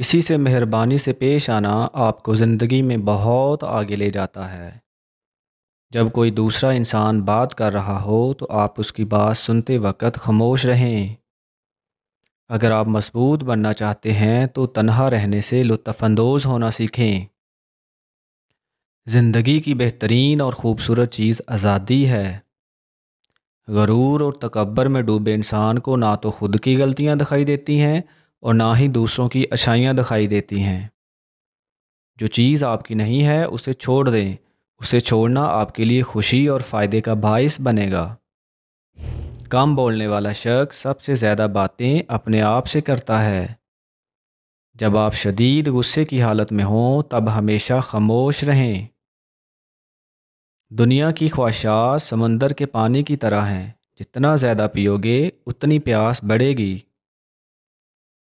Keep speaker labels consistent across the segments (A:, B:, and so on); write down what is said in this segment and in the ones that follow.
A: کسی سے مہربانی سے پیش آنا آپ کو زندگی میں بہت آگے لے جاتا ہے۔ جب کوئی دوسرا انسان بات کر رہا ہو تو آپ اس کی بات سنتے وقت خاموش رہیں۔ اگر آپ مضبوط بننا چاہتے ہیں تو تنہا رہنے سے لطف اندوز ہونا سیکھیں۔ زندگی کی بہترین اور خوبصورت چیز آزادی ہے۔ غرور اور تکبر میں ڈوبے انسان کو نہ تو خود کی غلطیاں دکھائی دیتی ہیں اور نہ ہی دوسروں کی اچھائیاں دکھائی دیتی ہیں۔ جو چیز آپ کی نہیں ہے اسے چھوڑ دیں، اسے چھوڑنا آپ کے لیے خوشی اور فائدے کا باعث بنے گا۔ کم بولنے والا شخص سب سے زیادہ باتیں اپنے آپ سے کرتا ہے۔ جب آپ شدید غصے کی حالت میں ہوں تب ہمیشہ خاموش رہیں۔ دنیا کی خواہشات سمندر کے پانی کی طرح ہیں، جتنا زیادہ پیو گے اتنی پیاس بڑھے گی۔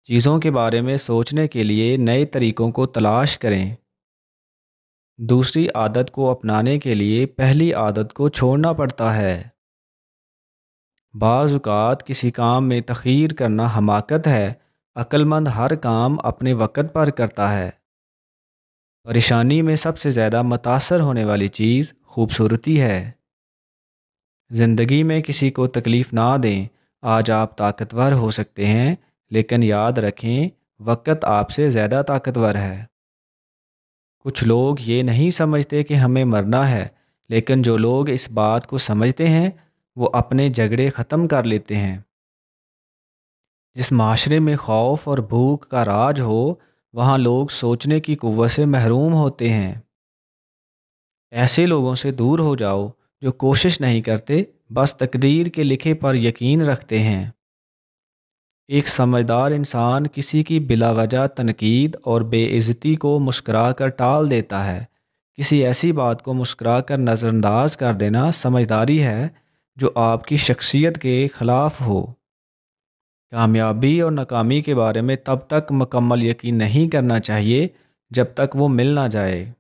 A: چیزوں کے بارے میں سوچنے کے لیے نئے طریقوں کو تلاش کریں۔ دوسری عادت کو اپنانے کے لیے پہلی عادت کو چھوڑنا پڑتا ہے۔ بعض اوقات کسی کام میں تاخیر کرنا حماقت ہے، عقل مند ہر کام اپنے وقت پر کرتا ہے۔ پریشانی میں سب سے زیادہ متاثر ہونے والی چیز خوبصورتی ہے۔ زندگی میں کسی کو تکلیف نہ دیں۔ آج آپ طاقتور ہو سکتے ہیں، لیکن یاد رکھیں وقت آپ سے زیادہ طاقتور ہے۔ کچھ لوگ یہ نہیں سمجھتے کہ ہمیں مرنا ہے، لیکن جو لوگ اس بات کو سمجھتے ہیں وہ اپنے جھگڑے ختم کر لیتے ہیں۔ جس معاشرے میں خوف اور بھوک کا راج ہو وہاں لوگ سوچنے کی قوت سے محروم ہوتے ہیں۔ ایسے لوگوں سے دور ہو جاؤ جو کوشش نہیں کرتے، بس تقدیر کے لکھے پر یقین رکھتے ہیں۔ ایک سمجھدار انسان کسی کی بلا وجہ تنقید اور بے عزتی کو مسکرا کر ٹال دیتا ہے۔ کسی ایسی بات کو مسکرا کر نظر انداز کر دینا سمجھداری ہے جو آپ کی شخصیت کے خلاف ہو۔ کامیابی اور ناکامی کے بارے میں تب تک مکمل یقین نہیں کرنا چاہیے جب تک وہ مل نہ جائے۔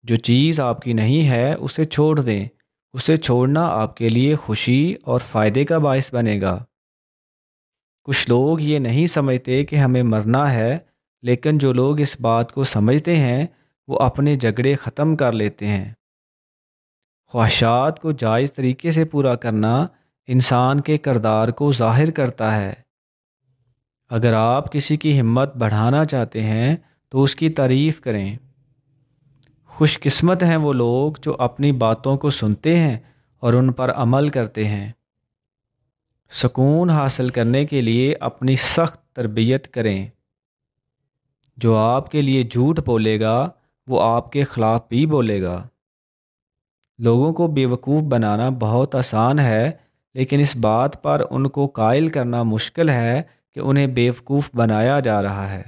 A: جو چیز آپ کی نہیں ہے اسے چھوڑ دیں، اسے چھوڑنا آپ کے لیے خوشی اور فائدے کا باعث بنے گا۔ کچھ لوگ یہ نہیں سمجھتے کہ ہمیں مرنا ہے، لیکن جو لوگ اس بات کو سمجھتے ہیں وہ اپنے جھگڑے ختم کر لیتے ہیں۔ خواہشات کو جائز طریقے سے پورا کرنا انسان کے کردار کو ظاہر کرتا ہے۔ اگر آپ کسی کی ہمت بڑھانا چاہتے ہیں تو اس کی تعریف کریں۔ خوش قسمت ہیں وہ لوگ جو اپنی باتوں کو سنتے ہیں اور ان پر عمل کرتے ہیں۔ سکون حاصل کرنے کے لیے اپنی سخت تربیت کریں۔ جو آپ کے لیے جھوٹ بولے گا وہ آپ کے خلاف بھی بولے گا۔ لوگوں کو بیوقوف بنانا بہت آسان ہے، لیکن اس بات پر ان کو قائل کرنا مشکل ہے کہ انہیں بیوقوف بنایا جا رہا ہے۔